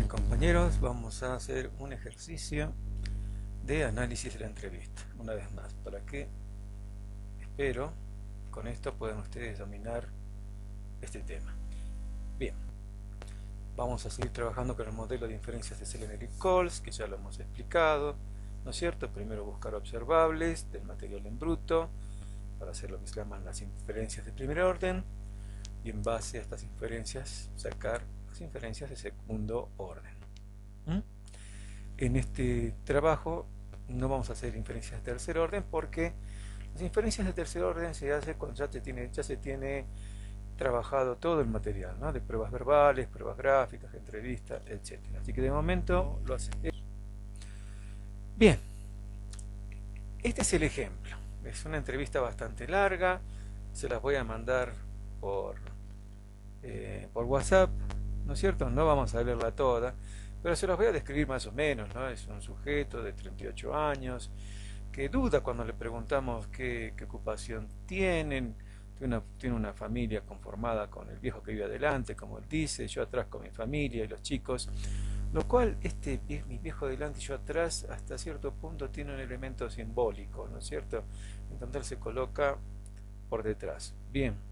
Compañeros, vamos a hacer un ejercicio de análisis de la entrevista, una vez más, para que, espero, con esto puedan ustedes dominar este tema. Bien, vamos a seguir trabajando con el modelo de inferencias de Zelener-Coles, que ya lo hemos explicado, ¿no es cierto? Primero buscar observables del material en bruto, para hacer lo que se llaman las inferencias de primer orden, y en base a estas inferencias sacar las inferencias de segundo orden. En este trabajo no vamos a hacer inferencias de tercer orden porque las inferencias de tercer orden se hace cuando ya se tiene trabajado todo el material, ¿no? De pruebas verbales, pruebas gráficas, entrevistas, etc. Así que de momento lo hacemos. Bien, este es el ejemplo. Es una entrevista bastante larga, se las voy a mandar por WhatsApp, ¿no es cierto? No vamos a leerla toda, pero se los voy a describir más o menos, ¿no? Es un sujeto de 38 años que duda cuando le preguntamos qué ocupación tienen. Tiene una familia conformada con el viejo que vive adelante, como él dice, yo atrás con mi familia y los chicos, lo cual mi viejo adelante y yo atrás hasta cierto punto tiene un elemento simbólico, ¿no es cierto? En donde él se coloca por detrás. Bien,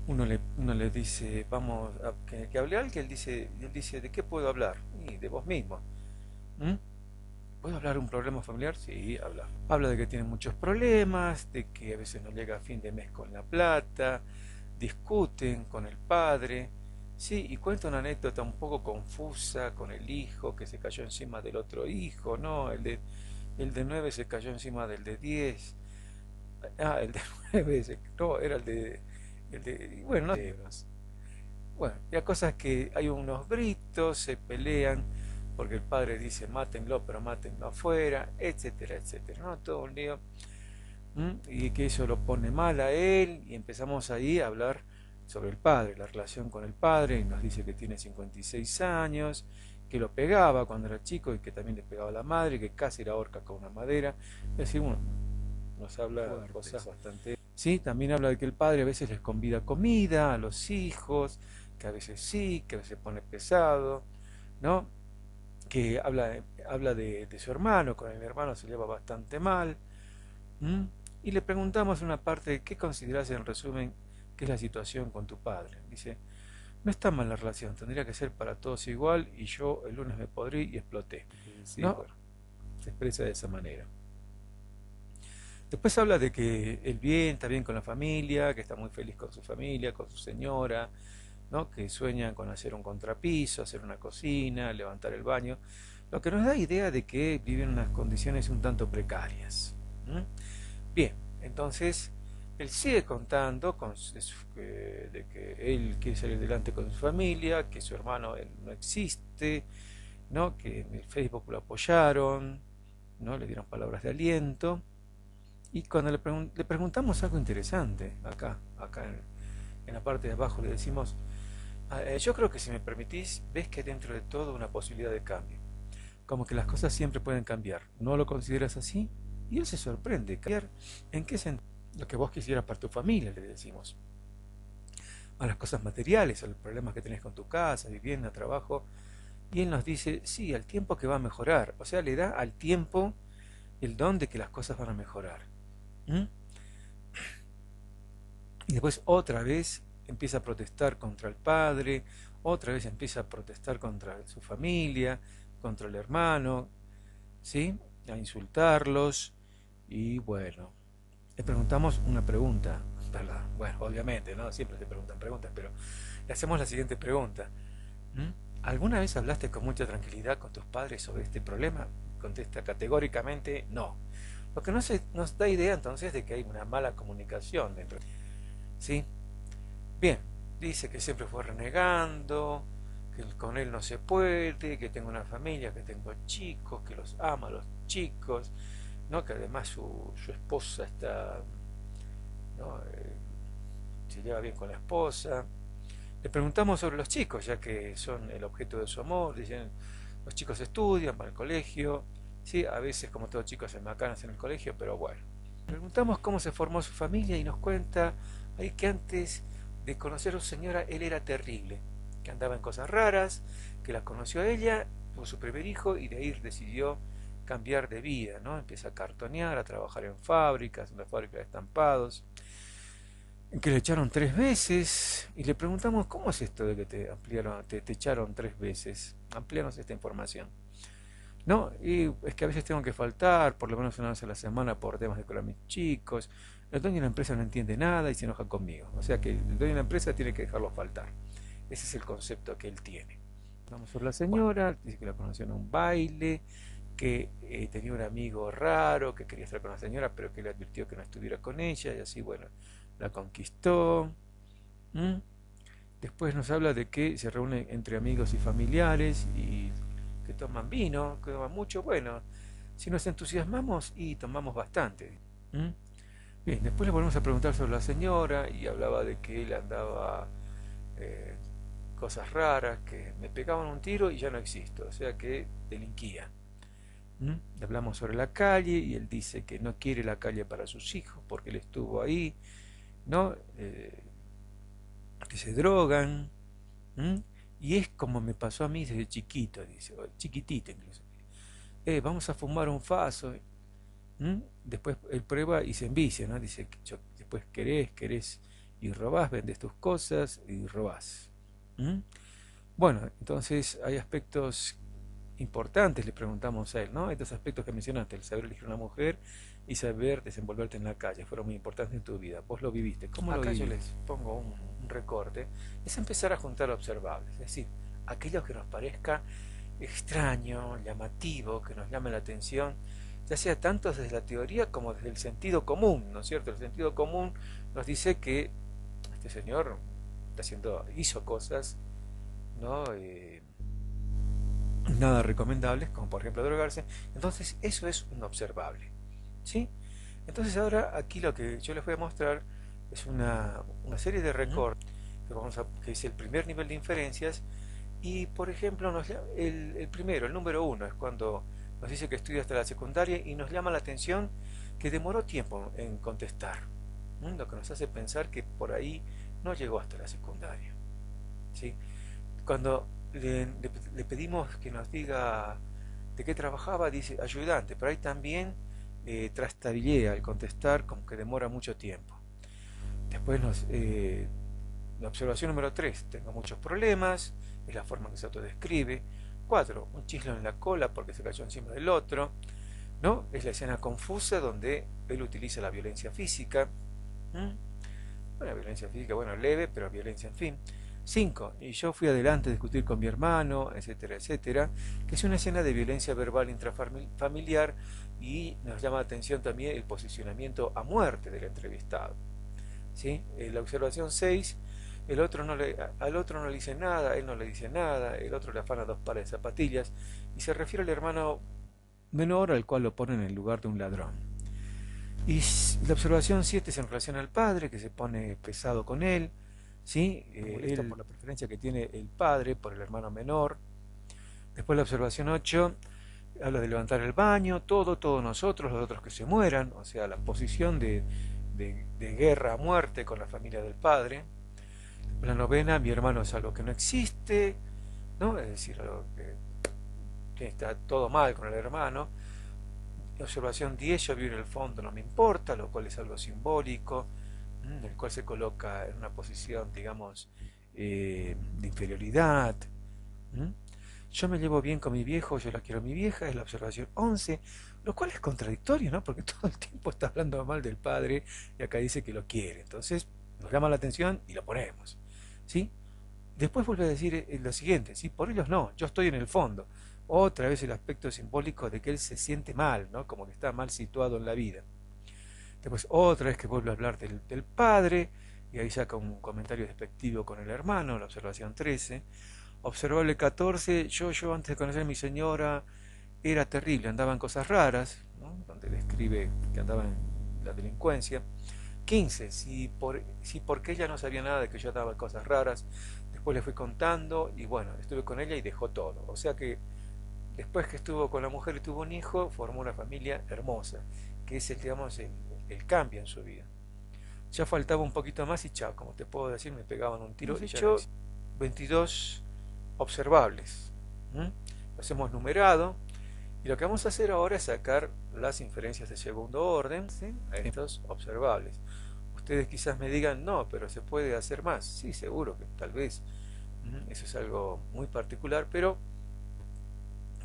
uno le dice, vamos, que hable alguien, él dice, ¿de qué puedo hablar? Y de vos mismo. ¿Mm? ¿Puedo hablar de un problema familiar? Sí, habla. Habla de que tiene muchos problemas, de que a veces no llega a fin de mes con la plata, discuten con el padre, sí, y cuenta una anécdota un poco confusa con el hijo que se cayó encima del otro hijo, ¿no? El de 9 se cayó encima del de 10. Ah, el de 9, no, era bueno, no, bueno, ya cosas que hay unos gritos, se pelean, porque el padre dice mátenlo, pero mátenlo afuera, etcétera, etcétera, ¿no? Todo un lío. Y que eso lo pone mal a él, y empezamos ahí a hablar sobre el padre, la relación con el padre, y nos dice que tiene 56 años, que lo pegaba cuando era chico y que también le pegaba a la madre, que casi la ahorca con una madera. Es decir, bueno, nos habla de cosas bastante. Sí, también habla de que el padre a veces les convida comida a los hijos, que a veces sí, que a veces pone pesado, ¿no? Que habla de su hermano, con el hermano se lleva bastante mal. ¿Mm? Y le preguntamos una parte, ¿qué consideras en resumen que es la situación con tu padre? Dice, no está mal la relación, tendría que ser para todos igual y yo el lunes me podrí y exploté. Sí, ¿no? Bueno, se expresa de esa manera. Después habla de que él bien, está bien con la familia, que está muy feliz con su familia, con su señora, ¿no? Que sueñan con hacer un contrapiso, hacer una cocina, levantar el baño, lo que nos da idea de que viven unas condiciones un tanto precarias. Bien, entonces él sigue contando de que él quiere salir adelante con su familia, que su hermano él no existe, ¿no? Que en el Facebook lo apoyaron, ¿no? Le dieron palabras de aliento. Y cuando le preguntamos algo interesante, acá en la parte de abajo, le decimos, yo creo que si me permitís, ves que dentro de todo una posibilidad de cambio. Como que las cosas siempre pueden cambiar. ¿No lo consideras así? Y él se sorprende. ¿Cambiar en qué sentido? Lo que vos quisieras para tu familia, le decimos. A las cosas materiales, a los problemas que tenés con tu casa, vivienda, trabajo. Y él nos dice, sí, al tiempo que va a mejorar. O sea, le da al tiempo el don de que las cosas van a mejorar. ¿Mm? Y después otra vez empieza a protestar contra el padre, otra vez empieza a protestar contra su familia, contra el hermano, ¿sí? A insultarlos. Y bueno, le preguntamos una pregunta, ¿verdad? Bueno, obviamente, ¿no? Siempre te preguntan preguntas, pero le hacemos la siguiente pregunta. ¿Alguna vez hablaste con mucha tranquilidad con tus padres sobre este problema? Contesta categóricamente no. Lo que nos da idea entonces de que hay una mala comunicación dentro. ¿Sí? Bien, dice que siempre fue renegando, que con él no se puede, que tengo una familia, que tengo chicos, que los ama a los chicos, ¿no? Que además su esposa está, ¿no? Se lleva bien con la esposa. Le preguntamos sobre los chicos, ya que son el objeto de su amor. Dicen, los chicos estudian, van al colegio, sí, a veces como todos chicos se macanas en el colegio, pero bueno. Le preguntamos cómo se formó su familia y nos cuenta ahí que antes de conocer a su señora él era terrible, que andaba en cosas raras, que la conoció a ella, tuvo su primer hijo y de ahí decidió cambiar de vida, ¿no? Empieza a cartonear, a trabajar en fábricas, en la fábrica de estampados, en que le echaron 3 veces y le preguntamos, ¿cómo es esto de que te ampliaron, te echaron 3 veces? Amplíanos esta información. No, y es que a veces tengo que faltar, por lo menos una vez a la semana, por temas de con mis chicos. El dueño de la empresa no entiende nada y se enoja conmigo. O sea que el dueño de la empresa tiene que dejarlo faltar. Ese es el concepto que él tiene. Vamos sobre la señora, dice que la conoció en un baile, que tenía un amigo raro, que quería estar con la señora, pero que le advirtió que no estuviera con ella, y así, bueno, la conquistó. ¿Mm? Después nos habla de que se reúne entre amigos y familiares y que toman vino, que toman mucho. Bueno, si nos entusiasmamos y tomamos bastante. ¿Mm? Bien, después le volvemos a preguntar sobre la señora y hablaba de que él andaba eh, cosas raras, que me pegaban un tiro y ya no existo, o sea que delinquía. ¿Mm? Le hablamos sobre la calle y él dice que no quiere la calle para sus hijos porque él estuvo ahí, ¿no? Que se drogan. ¿Mm? Y es como me pasó a mí desde chiquito, dice, o chiquitito incluso. Vamos a fumar un faso. ¿Mm? Después él prueba y se envicia, ¿no? Dice, después querés y robás, vendes tus cosas y robás. ¿Mm? Bueno, entonces hay aspectos importantes, le preguntamos a él, ¿no? Estos aspectos que mencionaste, el saber elegir una mujer y saber desenvolverte en la calle, fueron muy importantes en tu vida. Vos lo viviste. ¿Cómo lo viviste? Acá yo les pongo un recorte. Es empezar a juntar observables, es decir, aquello que nos parezca extraño, llamativo, que nos llame la atención, ya sea tanto desde la teoría como desde el sentido común, ¿no es cierto? El sentido común nos dice que este señor hizo cosas, ¿no? Nada recomendables, como por ejemplo drogarse. Entonces eso es un observable, ¿sí? Entonces ahora aquí lo que yo les voy a mostrar es una serie de recortes que es el primer nivel de inferencias y por ejemplo el primero, el número uno, es cuando nos dice que estudia hasta la secundaria y nos llama la atención que demoró tiempo en contestar, ¿no? Lo que nos hace pensar que por ahí no llegó hasta la secundaria, ¿sí? Cuando le pedimos que nos diga de qué trabajaba, dice ayudante, pero ahí también trastabillea al contestar, como que demora mucho tiempo. Después la observación número 3, tengo muchos problemas, es la forma en que se autodescribe. 4, un chislo en la cola porque se cayó encima del otro, ¿no? Es la escena confusa donde él utiliza la violencia física. ¿Mm? Bueno, violencia física, bueno, leve, pero violencia, en fin. 5, y yo fui adelante a discutir con mi hermano, etcétera, etcétera, que es una escena de violencia verbal intrafamiliar y nos llama la atención también el posicionamiento a muerte del entrevistado. ¿Sí? La observación 6, al otro no le dice nada, él no le dice nada, el otro le afana 2 pares de zapatillas y se refiere al hermano menor al cual lo pone en el lugar de un ladrón. Y la observación 7 es en relación al padre, que se pone pesado con él, ¿sí? Molesto por la preferencia que tiene el padre por el hermano menor. Después la observación 8 habla de levantar el baño, todos nosotros, los otros que se mueran, o sea, la posición de guerra a muerte con la familia del padre. La novena, mi hermano es algo que no existe, ¿no? Es decir, algo que está todo mal con el hermano. Observación 10, yo vivo en el fondo, no me importa, lo cual es algo simbólico, el cual se coloca en una posición, digamos, de inferioridad. Yo me llevo bien con mi viejo, yo la quiero a mi vieja, es la observación 11, lo cual es contradictorio, ¿no? Porque todo el tiempo está hablando mal del padre y acá dice que lo quiere. Entonces nos llama la atención y lo ponemos, ¿sí? Después vuelve a decir lo siguiente, ¿sí? Por ellos no, yo estoy en el fondo. Otra vez el aspecto simbólico de que él se siente mal, ¿no? Como que está mal situado en la vida. Después otra vez que vuelve a hablar del padre, y ahí saca un comentario despectivo con el hermano, la observación 13. Observable 14, yo antes de conocer a mi señora era terrible, andaba en cosas raras, ¿no? Donde describe que andaba en la delincuencia. 15, si porque ella no sabía nada de que yo andaba en cosas raras, después le fui contando y bueno, estuve con ella y dejó todo. O sea que después que estuvo con la mujer y tuvo un hijo, formó una familia hermosa, que es digamos, el cambio en su vida. Ya faltaba un poquito más y chao, como te puedo decir, me pegaban un tiro y ya no. 22 observables. Los hemos numerado y lo que vamos a hacer ahora es sacar las inferencias de segundo orden, ¿sí?, a estos observables. Ustedes quizás me digan, no, pero se puede hacer más. Sí, seguro que tal vez. Eso es algo muy particular, pero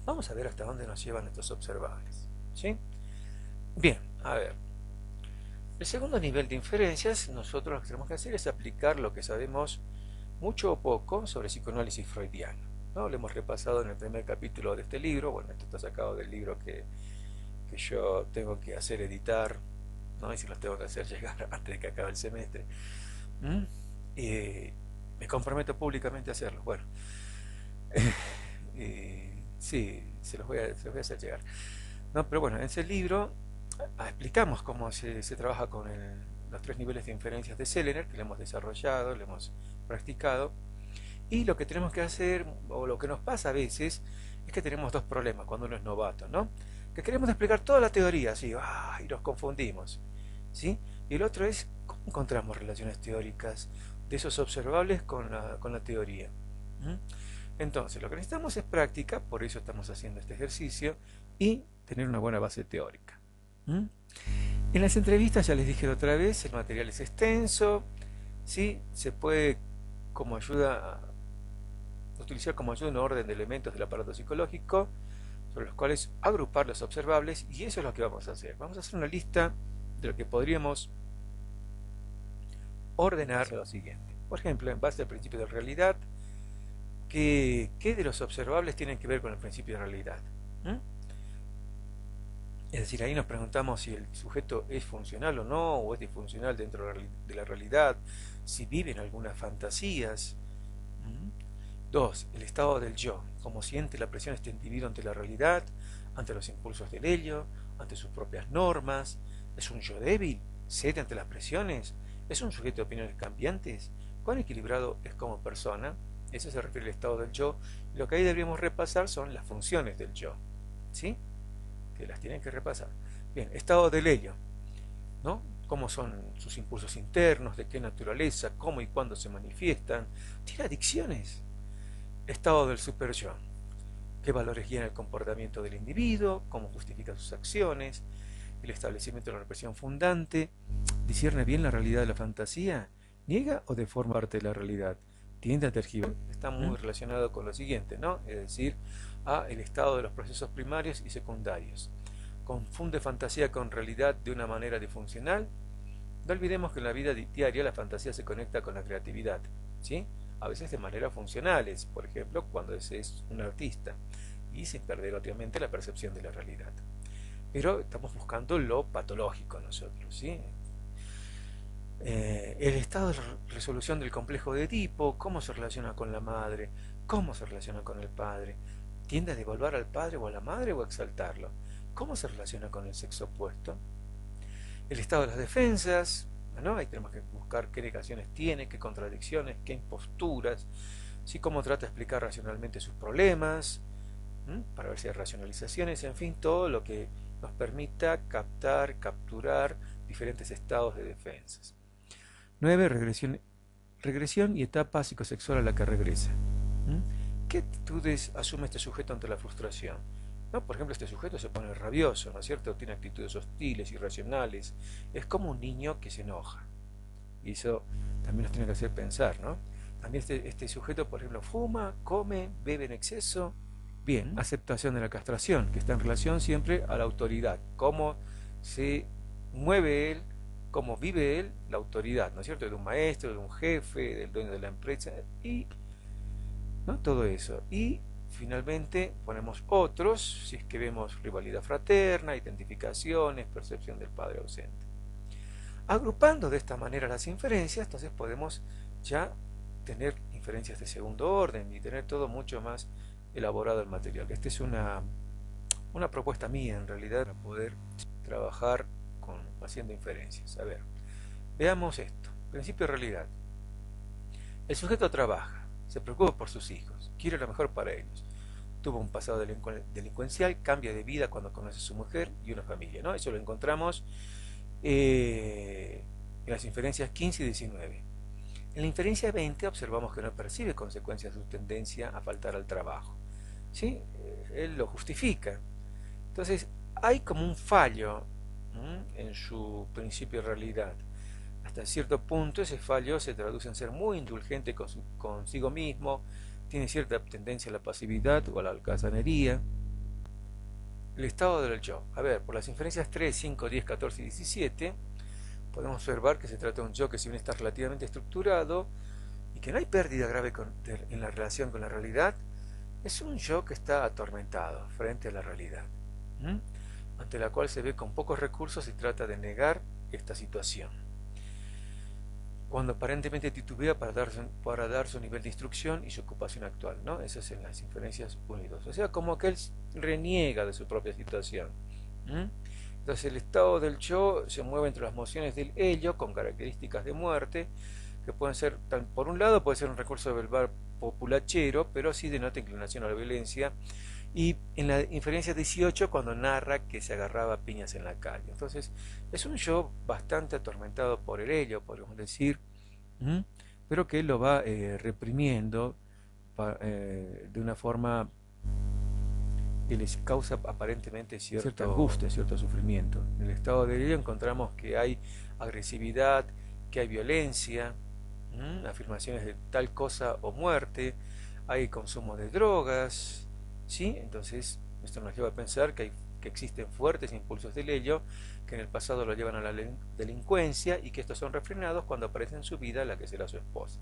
vamos a ver hasta dónde nos llevan estos observables, ¿sí? Bien, a ver. El segundo nivel de inferencias, nosotros lo que tenemos que hacer es aplicar lo que sabemos mucho o poco sobre psicoanálisis freudiano, ¿no? Lo hemos repasado en el primer capítulo de este libro. Bueno, esto está sacado del libro que yo tengo que hacer editar, ¿no? Y si los tengo que hacer llegar antes de que acabe el semestre. Me comprometo públicamente a hacerlo. Bueno, sí, se los voy a hacer llegar. No, pero bueno, en ese libro explicamos cómo se trabaja con los tres niveles de inferencias de Selener, que lo hemos desarrollado, lo hemos practicado. Y lo que tenemos que hacer, o lo que nos pasa a veces, es que tenemos dos problemas cuando uno es novato, ¿no? Que queremos explicar toda la teoría, así, y nos confundimos, ¿sí? Y el otro es, ¿cómo encontramos relaciones teóricas de esos observables con la teoría? Entonces, lo que necesitamos es práctica, por eso estamos haciendo este ejercicio, y tener una buena base teórica. En las entrevistas, ya les dije otra vez, el material es extenso, ¿sí? Se puede utilizar como ayuda un orden de elementos del aparato psicológico sobre los cuales agrupar los observables, y eso es lo que vamos a hacer. Vamos a hacer una lista de lo que podríamos ordenar lo siguiente. Por ejemplo, en base al principio de realidad, ¿qué de los observables tienen que ver con el principio de realidad? Es decir, ahí nos preguntamos si el sujeto es funcional o no, o es disfuncional dentro de la realidad, si vive en algunas fantasías. 2. El estado del yo, cómo siente la presión este individuo ante la realidad, ante los impulsos del ello, ante sus propias normas. ¿Es un yo débil? ¿Cede ante las presiones? ¿Es un sujeto de opiniones cambiantes? ¿Cuán equilibrado es como persona? Eso se refiere al estado del yo. Y lo que ahí deberíamos repasar son las funciones del yo, ¿sí? Que las tienen que repasar. Bien, estado del ello, ¿no? ¿Cómo son sus impulsos internos? ¿De qué naturaleza? ¿Cómo y cuándo se manifiestan? ¿Tiene adicciones? Estado del superyo. ¿Qué valores guían el comportamiento del individuo? ¿Cómo justifica sus acciones? El establecimiento de la represión fundante. ¿Discierne bien la realidad de la fantasía? ¿Niega o deforma parte de la realidad? ¿Tiende a tergiversar? Está muy relacionado con lo siguiente, ¿no? Es decir, el estado de los procesos primarios y secundarios. ¿Confunde fantasía con realidad de una manera disfuncional? No olvidemos que en la vida diaria la fantasía se conecta con la creatividad, ¿sí? A veces de manera funcionales, por ejemplo, cuando es un artista, y sin perder obviamente la percepción de la realidad. Pero estamos buscando lo patológico nosotros, ¿sí? El estado de resolución del complejo de Edipo, cómo se relaciona con la madre, cómo se relaciona con el padre, tiende a devaluar al padre o a la madre o a exaltarlo, cómo se relaciona con el sexo opuesto. El estado de las defensas, ¿no? Ahí tenemos que buscar qué negaciones tiene, qué contradicciones, qué imposturas, ¿sí? Cómo trata de explicar racionalmente sus problemas, para ver si hay racionalizaciones, en fin, todo lo que nos permita capturar diferentes estados de defensas. 9. Regresión y etapa psicosexual a la que regresa. ¿Qué actitudes asume este sujeto ante la frustración? ¿No? Por ejemplo, este sujeto se pone rabioso, ¿no es cierto? Tiene actitudes hostiles, irracionales. Es como un niño que se enoja. Y eso también nos tiene que hacer pensar, ¿no? También este sujeto, por ejemplo, fuma, come, bebe en exceso. Bien, aceptación de la castración, que está en relación siempre a la autoridad. Cómo se mueve él, cómo vive él, la autoridad, ¿no es cierto? De un maestro, de un jefe, del dueño de la empresa, y ¿no? Todo eso. Y finalmente ponemos otros, si es que vemos rivalidad fraterna, identificaciones, percepción del padre ausente. Agrupando de esta manera las inferencias, entonces podemos ya tener inferencias de segundo orden y tener todo mucho más elaborado el material. Esta es una propuesta mía en realidad para poder trabajar haciendo inferencias. A ver, veamos esto. Principio de realidad. El sujeto trabaja, se preocupa por sus hijos, quiere lo mejor para ellos. Tuvo un pasado delincuencial, cambia de vida cuando conoce a su mujer y una familia, ¿no? Eso lo encontramos en las inferencias 15 y 19. En la inferencia 20 observamos que no percibe consecuencias de su tendencia a faltar al trabajo. ¿Sí? Él lo justifica. Entonces, hay como un fallo en su principio de realidad. Hasta cierto punto ese fallo se traduce en ser muy indulgente consigo mismo, tiene cierta tendencia a la pasividad o a la altanería. El estado del yo. A ver, por las inferencias 3, 5, 10, 14 y 17, podemos observar que se trata de un yo que si bien está relativamente estructurado y que no hay pérdida grave en la relación con la realidad, es un yo que está atormentado frente a la realidad, ante la cual se ve con pocos recursos y trata de negar esta situación. Cuando aparentemente titubea para dar su nivel de instrucción y su ocupación actual, ¿no? Eso es en las inferencias 1 y 2. O sea, como que él reniega de su propia situación. Entonces el estado del yo se mueve entre las mociones del ello con características de muerte, que pueden ser, por un lado puede ser un recurso verbal populachero, pero sí denota inclinación a la violencia, y en la inferencia 18 cuando narra que se agarraba a piñas en la calle. Entonces es un yo bastante atormentado por el ello, podríamos decir, pero que él lo va reprimiendo de una forma que les causa aparentemente cierta angustia, cierto sufrimiento. En el estado de ello encontramos que hay agresividad, que hay violencia, afirmaciones de tal cosa o muerte, hay consumo de drogas, ¿sí? Entonces esto nos lleva a pensar que existen fuertes impulsos del ello que en el pasado lo llevan a la delincuencia y que estos son refrenados cuando aparece en su vida la que será su esposa.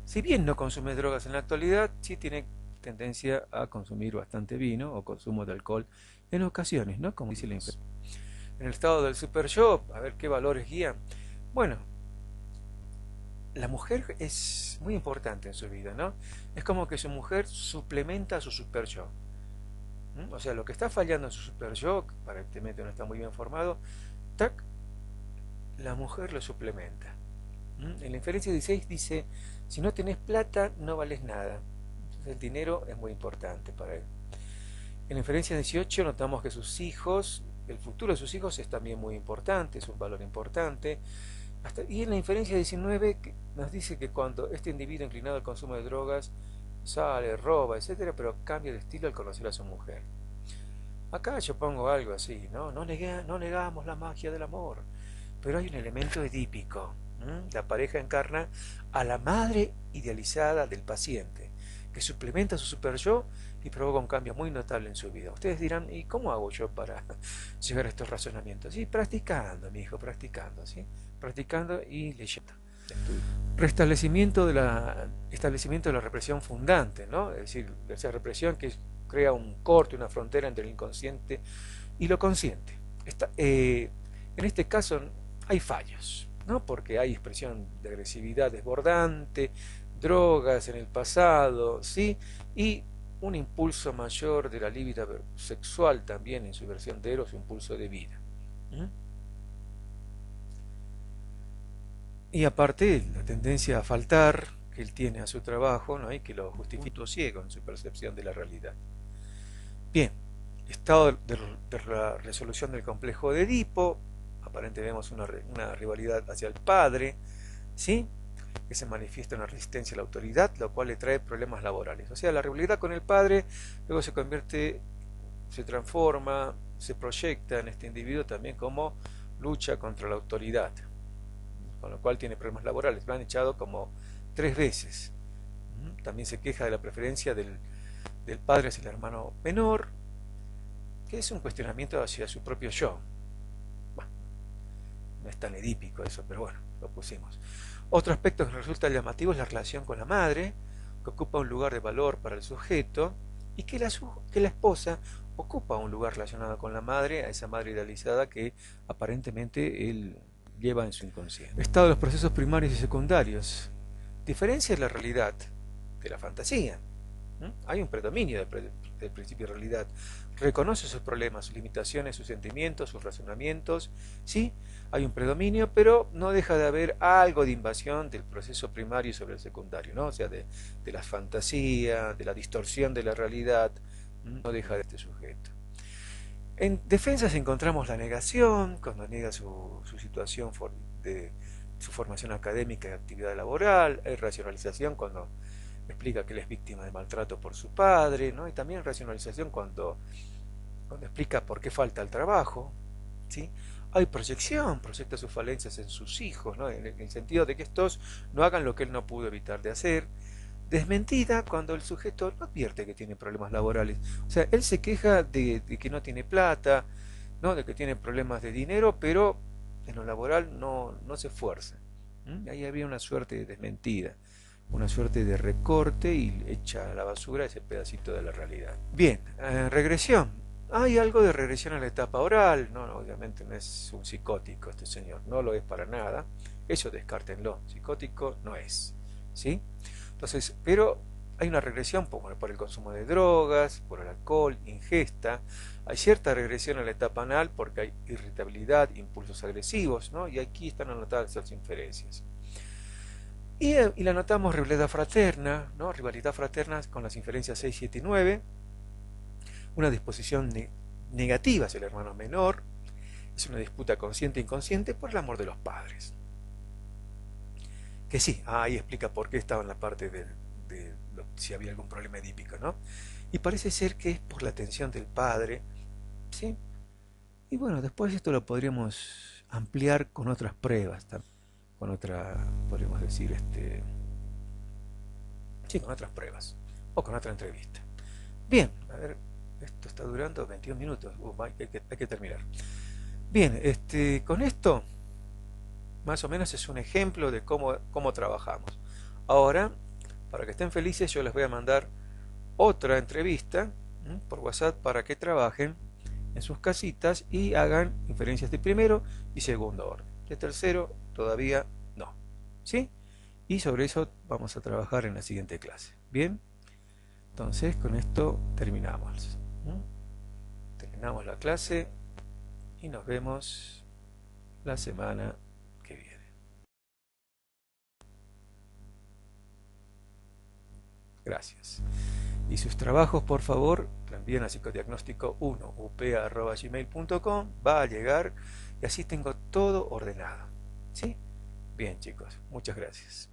Si bien no consume drogas en la actualidad, sí tiene tendencia a consumir bastante vino o consumo de alcohol en ocasiones, ¿no? Como dice la inferencia. En el estado del super yo, a ver qué valores guían. Bueno, la mujer es muy importante en su vida, ¿no? Es como que su mujer suplementa a su super yo. O sea, lo que está fallando en su super yo, que aparentemente no está muy bien formado, tac, la mujer lo suplementa. En la inferencia 16 dice, si no tenés plata, no vales nada. Entonces el dinero es muy importante para él. En la inferencia 18 notamos que sus hijos, el futuro de sus hijos es también muy importante, es un valor importante. Y en la inferencia 19 nos dice que cuando este individuo inclinado al consumo de drogas sale, roba, etcétera, pero cambia de estilo al conocer a su mujer. Acá yo pongo algo así, ¿no? No negamos la magia del amor, pero hay un elemento edípico. La pareja encarna a la madre idealizada del paciente, que suplementa su super yo y provoca un cambio muy notable en su vida. Ustedes dirán, ¿y cómo hago yo para llegar a estos razonamientos? Sí, practicando, mi hijo, practicando, ¿sí? Practicando y leyendo. Establecimiento de la represión fundante, ¿no? Es decir, esa represión que crea un corte, una frontera entre el inconsciente y lo consciente. En este caso hay fallos, ¿no? Porque hay expresión de agresividad desbordante, drogas en el pasado, ¿sí? Y un impulso mayor de la libido sexual también en su versión de Eros, impulso de vida. Y aparte, la tendencia a faltar que él tiene a su trabajo, ¿no? Y que lo justifica ciego en su percepción de la realidad. Bien, estado de la resolución del complejo de Edipo, aparentemente vemos una rivalidad hacia el padre, ¿sí? Que se manifiesta una resistencia a la autoridad, lo cual le trae problemas laborales. O sea, la rivalidad con el padre luego se transforma, se proyecta en este individuo también como lucha contra la autoridad, con lo cual tiene problemas laborales. Lo han echado como 3 veces. También se queja de la preferencia del padre hacia el hermano menor, que es un cuestionamiento hacia su propio yo. Bueno, no es tan edípico eso, pero bueno, lo pusimos. Otro aspecto que resulta llamativo es la relación con la madre, que ocupa un lugar de valor para el sujeto, y que la esposa ocupa un lugar relacionado con la madre, a esa madre idealizada que aparentemente él lleva en su inconsciente. Estado de los procesos primarios y secundarios. Diferencia la realidad de la fantasía. Hay un predominio del principio de realidad. Reconoce sus problemas, sus limitaciones, sus sentimientos, sus razonamientos. Sí, hay un predominio, pero no deja de haber algo de invasión del proceso primario sobre el secundario, ¿no? O sea, de la fantasía, de la distorsión de la realidad. No deja de este sujeto. En defensas encontramos la negación, cuando niega su situación su formación académica y actividad laboral. Hay racionalización cuando explica que él es víctima de maltrato por su padre, ¿no? Y también racionalización cuando explica por qué falta el trabajo, ¿sí? Hay proyección, proyecta sus falencias en sus hijos, ¿no? En el sentido de que estos no hagan lo que él no pudo evitar de hacer. Desmentida cuando el sujeto no advierte que tiene problemas laborales. O sea, él se queja de que no tiene plata, ¿no? De que tiene problemas de dinero, pero en lo laboral no se esfuerza. Ahí había una suerte de desmentida, una suerte de recorte y echa a la basura ese pedacito de la realidad. Bien, regresión. Hay algo de regresión a la etapa oral. No, obviamente no es un psicótico este señor, no lo es para nada. Eso descártenlo, psicótico no es. ¿Sí? Entonces, pero hay una regresión por el consumo de drogas, por el alcohol, ingesta. Hay cierta regresión a la etapa anal porque hay irritabilidad, impulsos agresivos, ¿no? Y aquí están anotadas las inferencias. Y la anotamos rivalidad fraterna, ¿no? Rivalidad fraterna con las inferencias 6, 7 y 9. Una disposición negativa hacia el hermano menor. Es una disputa consciente e inconsciente por el amor de los padres. Que sí, ahí explica por qué estaba en la parte si había algún problema edípico, ¿no? Y parece ser que es por la atención del padre, ¿sí? Y bueno, después esto lo podríamos ampliar con otras pruebas, con otra, podríamos decir, sí, con otras pruebas, o con otra entrevista. Bien, a ver, esto está durando 21 minutos, hay que terminar. Bien, con esto, más o menos es un ejemplo de cómo trabajamos. Ahora, para que estén felices, yo les voy a mandar otra entrevista por WhatsApp para que trabajen en sus casitas y hagan inferencias de primero y segundo orden. De tercero todavía no. ¿Sí? Y sobre eso vamos a trabajar en la siguiente clase. Bien, entonces con esto terminamos. Terminamos la clase y nos vemos la semana que viene. Gracias. Y sus trabajos, por favor, lo envíen a psicodiagnóstico1up@gmail.com. Va a llegar y así tengo todo ordenado. ¿Sí? Bien, chicos, muchas gracias.